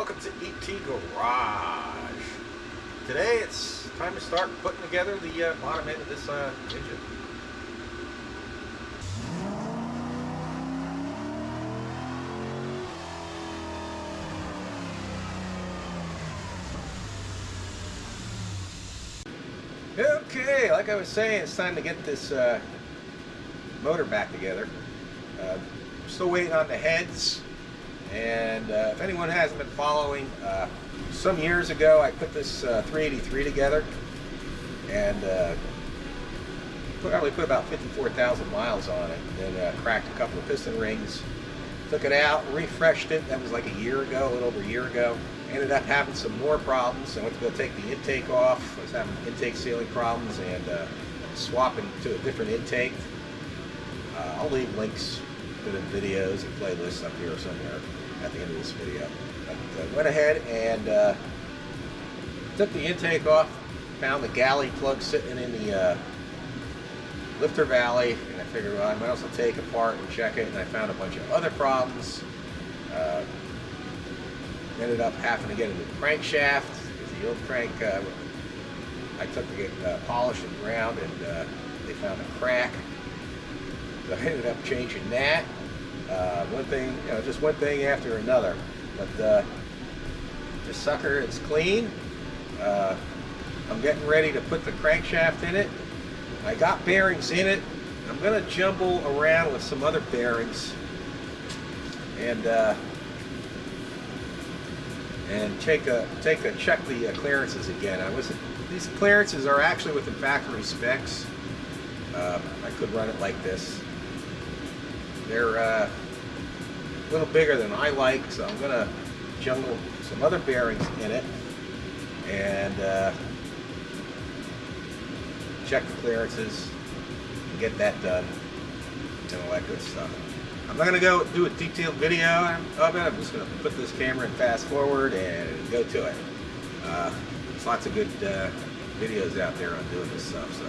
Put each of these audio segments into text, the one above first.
welcome to ET Garage. Today it's time to start putting together the bottom end of this engine. Okay, like I was saying, it's time to get this motor back together. Still waiting on the heads. And if anyone hasn't been following, some years ago I put this 383 together and probably put about 54,000 miles on it, and then cracked a couple of piston rings, took it out, refreshed it. That was like a year ago, a little over a year ago. Ended up having some more problems. I went to go take the intake off. I was having intake sealing problems and swapping to a different intake. I'll leave links to the videos and playlists up here somewhere at the end of this video. But went ahead and took the intake off, found the galley plug sitting in the lifter valley, and I figured, well, I might as well take it apart and check it, and I found a bunch of other problems. Ended up having to get a new crankshaft because the old crank I took to get polished and ground, and they found a crack. So I ended up changing that. One thing, just one thing after another. But this sucker is clean. I'm getting ready to put the crankshaft in it. I got bearings in it. I'm going to jumble around with some other bearings and check the clearances again. These clearances are actually within factory specs. I could run it like this. They're a little bigger than I like, so I'm going to jungle some other bearings in it and check the clearances and get that done and all that good stuff. I'm not going to go do a detailed video of it. I'm just going to put this camera in fast forward and go to it. There's lots of good videos out there on doing this stuff, so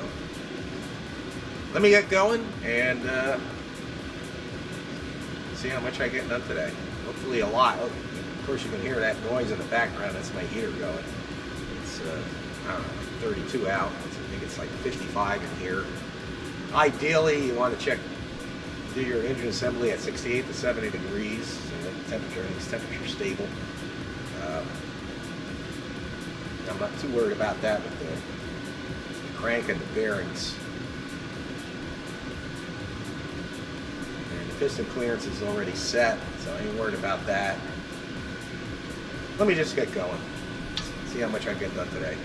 let me get going and see how much I get done today. Hopefully a lot. Of course you can hear that noise in the background. That's my heater going. It's I don't know, 32 out. I think it's like 55 in here. Ideally you want to do your engine assembly at 68 to 70 degrees, so that the temperature is stable. I'm not too worried about that with the crank and the bearings. Piston clearance is already set, so I ain't worried about that. Let me just get going. See how much I get done today.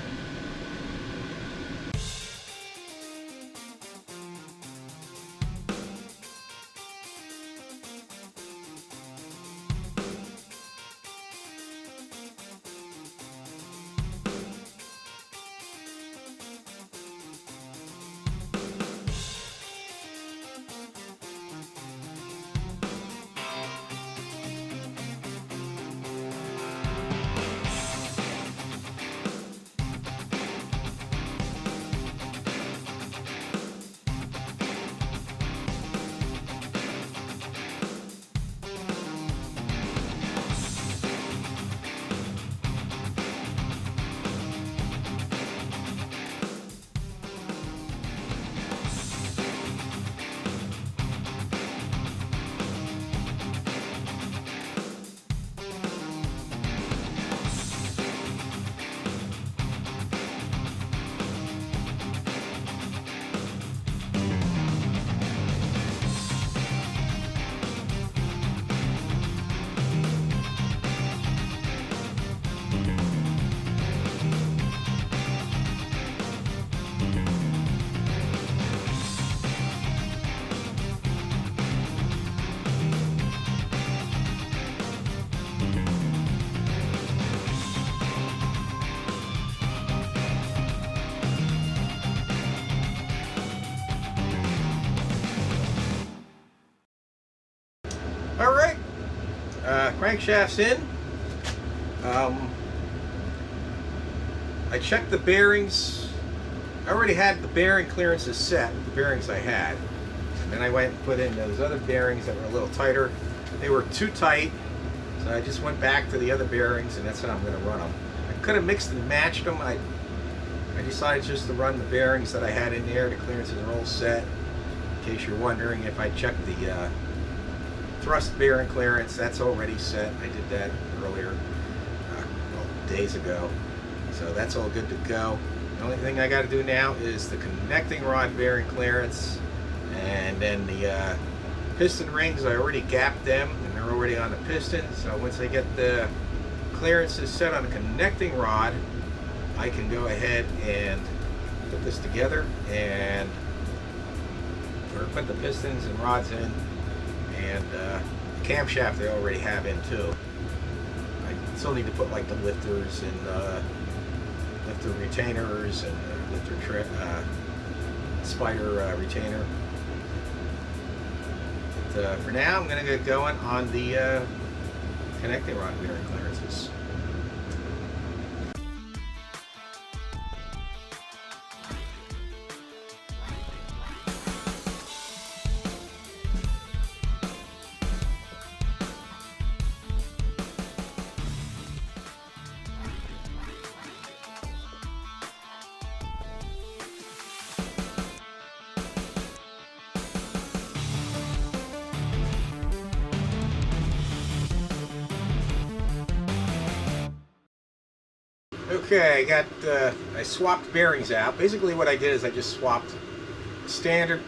Alright, crankshaft's in. I checked the bearings. I already had the bearing clearances set with the bearings I had. And then I went and put in those other bearings that were a little tighter. They were too tight, So I just went back to the other bearings, and that's how I'm going to run them. I could have mixed and matched them. I decided just to run the bearings that I had in there. The clearances are all set. In case you're wondering if I checked the thrust bearing clearance, that's already set. I did that earlier, days ago. So that's all good to go. The only thing I got to do now is the connecting rod bearing clearance, and then the piston rings. I already gapped them, and they're already on the piston. So once I get the clearances set on the connecting rod, I can go ahead and put this together and put the pistons and rods in, and the camshaft I already have in too. I still need to put like the lifters and lifter retainers and lifter spider retainer. But for now, I'm going to get going on the connecting rod bearing clearances. Okay, I swapped bearings out. Basically what I did is I just swapped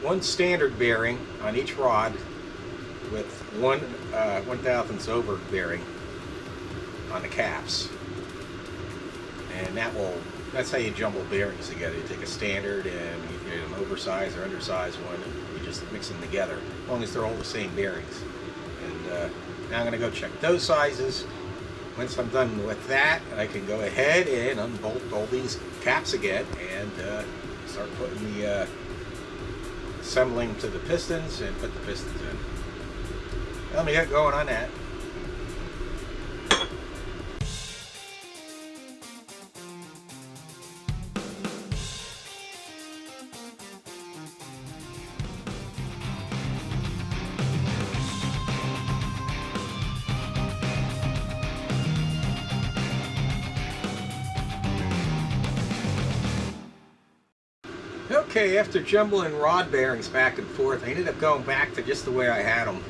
one standard bearing on each rod with one 1/1000 over bearing on the caps. And that's how you jumble bearings together. You take a standard and you get an oversized or undersized one, and you just mix them together, as long as they're all the same bearings. And now I'm going to go check those sizes. Once I'm done with that, I can go ahead and unbolt all these caps again and start putting the assembling to the pistons and put the pistons in. Let me get going on that. Okay, after jumbling rod bearings back and forth, I ended up going back to just the way I had them.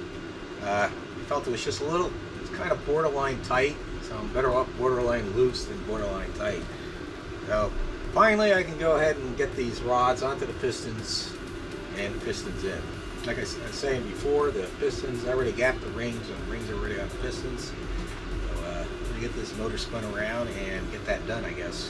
I felt it was just it's kind of borderline tight, so I'm better off borderline loose than borderline tight. So finally I can go ahead and get these rods onto the pistons and the pistons in. Like I was saying before, the pistons, I already gapped the rings, and the rings are already on the pistons. So I'm going to get this motor spun around and get that done, I guess.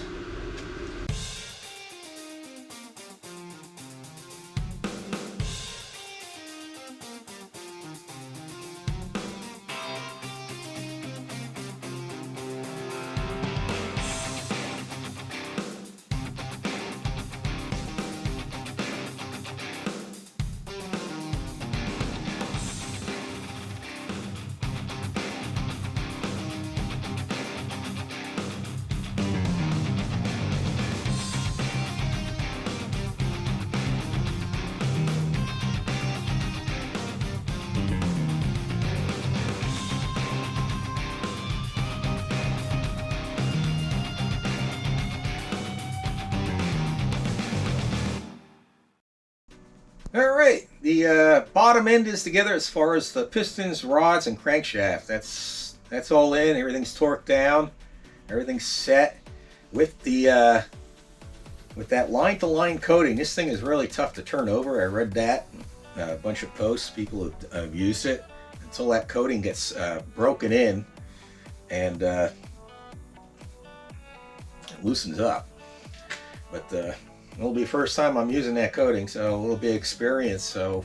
Alright, the bottom end is together as far as the pistons, rods, and crankshaft. That's all in, everything's torqued down, everything's set. With the with that line-to-line coating, this thing is really tough to turn over. I read that, a bunch of posts, people have used it. Until that coating gets broken in and it loosens up. But it'll be the first time I'm using that coating, so a little bit of experience, so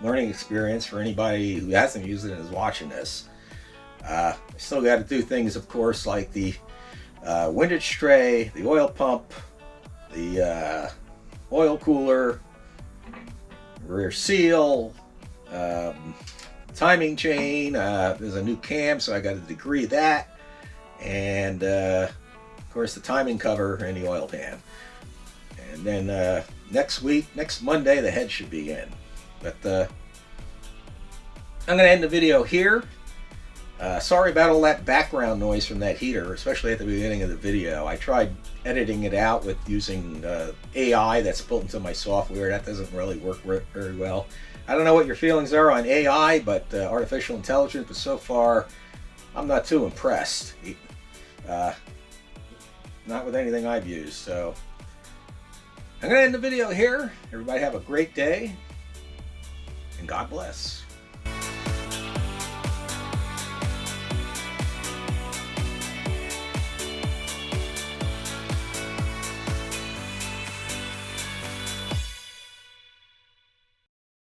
learning experience for anybody who hasn't used it and is watching this. I still got to do things, of course, like the windage tray, the oil pump, the oil cooler, rear seal, timing chain. There's a new cam, so I got to degree that, and of course the timing cover and the oil pan. And then next Monday, the head should be in. But I'm going to end the video here. Sorry about all that background noise from that heater, especially at the beginning of the video. I tried editing it out with using AI that's built into my software. That doesn't really work very well. I don't know what your feelings are on AI, but artificial intelligence, but so far I'm not too impressed. Not with anything I've used. So I'm going to end the video here. Everybody have a great day, and God bless.